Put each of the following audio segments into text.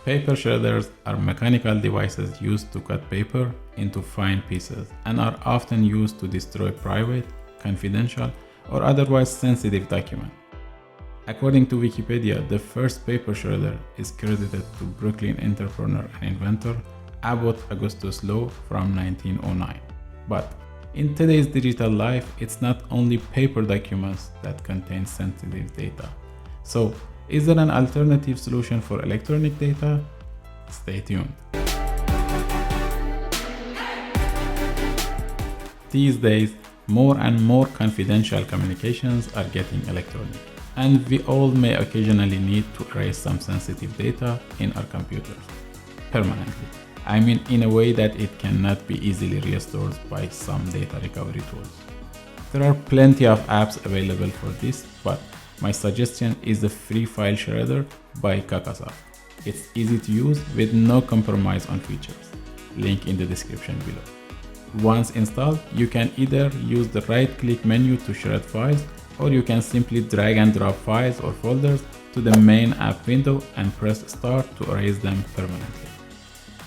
Paper shredders are mechanical devices used to cut paper into fine pieces and are often used to destroy private, confidential, or otherwise sensitive documents. According to Wikipedia, the first paper shredder is credited to Brooklyn entrepreneur and inventor Abbott Augustus Lowe from 1909. But in today's digital life, it's not only paper documents that contain sensitive data. So, is there an alternative solution for electronic data? Stay tuned. These days, more and more confidential communications are getting electronic, and we all may occasionally need to erase some sensitive data in our computers permanently. I mean, in a way that it cannot be easily restored by some data recovery tools. There are plenty of apps available for this, but my suggestion is the free file shredder by Kakasoft. It's easy to use with no compromise on features. Link in the description below. Once installed, you can either use the right-click menu to shred files, or you can simply drag and drop files or folders to the main app window and press start to erase them permanently.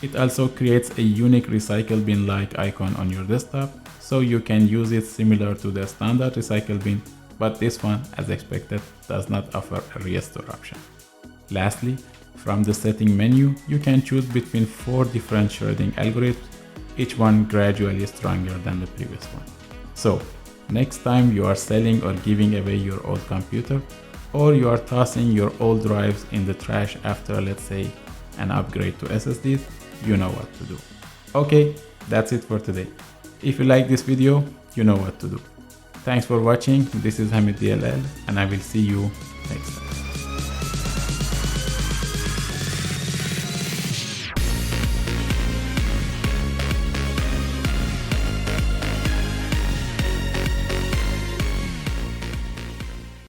It also creates a unique recycle bin-like icon on your desktop, so you can use it similar to the standard recycle bin, but this one, as expected, does not offer a restore option. Lastly, from the setting menu, you can choose between 4 different shredding algorithms, each one gradually stronger than the previous one. So, next time you are selling or giving away your old computer, or you are tossing your old drives in the trash after, let's say, an upgrade to SSDs, you know what to do. Okay, that's it for today. If you like this video, you know what to do. Thanks for watching. This is HamidDLL, and I will see you next time.